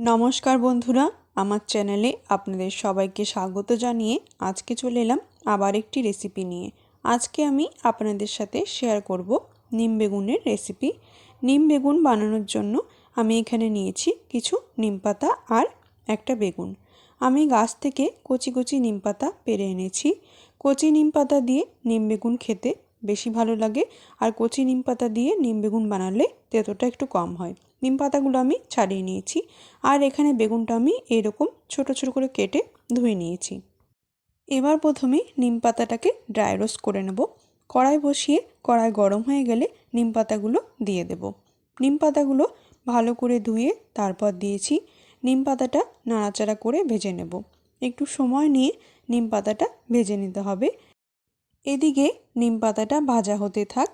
নমস্কার বন্ধুরা, আমার চ্যানেলে আপনাদের সবাইকে স্বাগত জানিয়ে আজকে চলে এলাম আবার একটি রেসিপি নিয়ে। আজকে আমি আপনাদের সাথে শেয়ার করব নিম বেগুনের রেসিপি। নিম বেগুন বানানোর জন্য আমি এখানে নিয়েছি কিছু নিম পাতা আর একটা বেগুন। আমি গাছ থেকে কচি কচি নিম পাতা পেড়ে এনেছি। কচি নিম পাতা দিয়ে নিম বেগুন খেতে বেশি ভালো লাগে, আর কচি নিম পাতা দিয়ে নিম বেগুন বানালে তেতোটা একটু কম হয়। নিম পাতাগুলো আমি ছাড়িয়ে নিয়েছি, আর এখানে বেগুনটা আমি এরকম ছোট ছোট করে কেটে ধুয়ে নিয়েছি। এবার প্রথমে নিম পাতাটাকে ড্রাই রোস্ট করে নেব। কড়াই বসিয়ে কড়াই গরম হয়ে গেলে নিম পাতাগুলো দিয়ে দেব। নিম পাতাগুলো ভালো করে ধুয়ে তারপর দিয়েছি। নিম পাতাটা নাড়াচাড়া করে ভেজে নেব। একটু সময় নিয়ে নিম পাতাটা ভেজে নিতে হবে। এদিকে নিম পাতাটা ভাজা হতে থাক,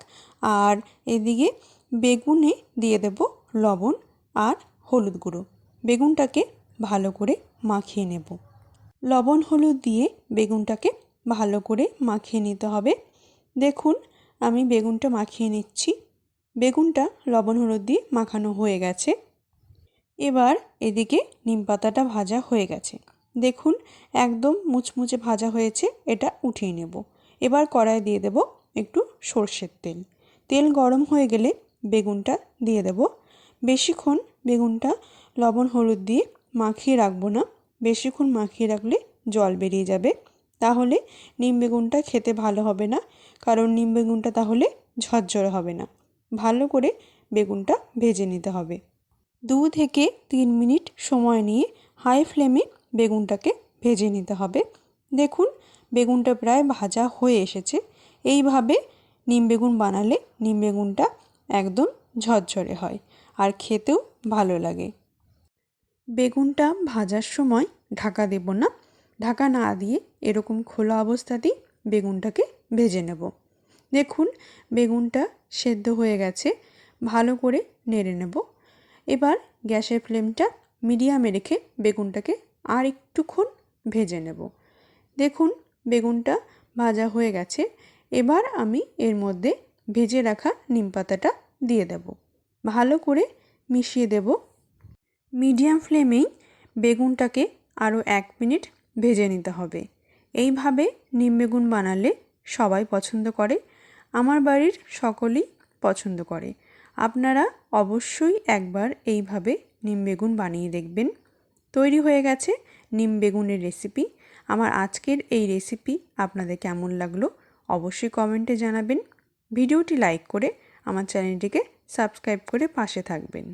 আর এদিকে বেগুনে দিয়ে দেব লবণ আর হলুদ গুঁড়ো। বেগুনটাকে ভালো করে মাখিয়ে নেব। লবণ হলুদ দিয়ে বেগুনটাকে ভালো করে মাখিয়ে নিতে হবে। দেখুন, আমি বেগুনটা মাখিয়ে নিচ্ছি। বেগুনটা লবণ হলুদ দিয়ে মাখানো হয়ে গেছে। এবার এদিকে নিম পাতাটা ভাজা হয়ে গেছে। দেখুন, একদম মুচমুচে ভাজা হয়েছে। এটা উঠিয়ে নেব। এবার কড়াই দিয়ে দেব একটু সর্ষের তেল। তেল গরম হয়ে গেলে বেগুনটা দিয়ে দেব। বেশিক্ষণ বেগুনটা লবণ হলুদ দিয়ে মাখিয়ে রাখবো না। বেশিক্ষণ মাখিয়ে রাখলে জল বেরিয়ে যাবে, তাহলে নিম বেগুনটা খেতে ভালো হবে না। কারণ নিম বেগুনটা তাহলে ঝরঝরে হবে না। ভালো করে বেগুনটা ভেজে নিতে হবে। 2 থেকে 3 মিনিট সময় নিয়ে হাই ফ্লেমে বেগুনটাকে ভেজে নিতে হবে। দেখুন, বেগুনটা প্রায় ভাজা হয়ে এসেছে। এইভাবে নিম বেগুন বানালে নিম বেগুনটা একদম ঝরঝরে হয়, আর খেতেও ভালো লাগে। বেগুনটা ভাজার সময় ঢাকা দেব না। ঢাকা না দিয়ে এরকম খোলা অবস্থাতেই বেগুনটাকে ভেজে নেব। দেখুন, বেগুনটা সেদ্ধ হয়ে গেছে। ভালো করে নেড়ে নেব। এবার গ্যাসের ফ্লেমটা মিডিয়ামে রেখে বেগুনটাকে আর একটুক্ষণ ভেজে নেব। দেখুন, বেগুনটা ভাজা হয়ে গেছে। এবার আমি এর মধ্যে ভেজে রাখা নিম পাতাটা দিয়ে দেব। ভালো করে মিশিয়ে দেব। মিডিয়াম ফ্লেমেই বেগুনটাকে আরও 1 মিনিট ভেজে নিতে হবে। এইভাবে নিম বেগুন বানালে সবাই পছন্দ করে। আমার বাড়ির সকলেই পছন্দ করে। আপনারা অবশ্যই একবার এইভাবে নিম বেগুন বানিয়ে দেখবেন। তৈরি হয়ে গেছে নিম বেগুনের রেসিপি। আমার আজকের এই রেসিপি আপনাদের কেমন লাগলো অবশ্যই কমেন্টে জানাবেন। ভিডিওটি লাইক করে আমার চ্যানেলটিকে সাবস্ক্রাইব করে পাশে থাকবেন।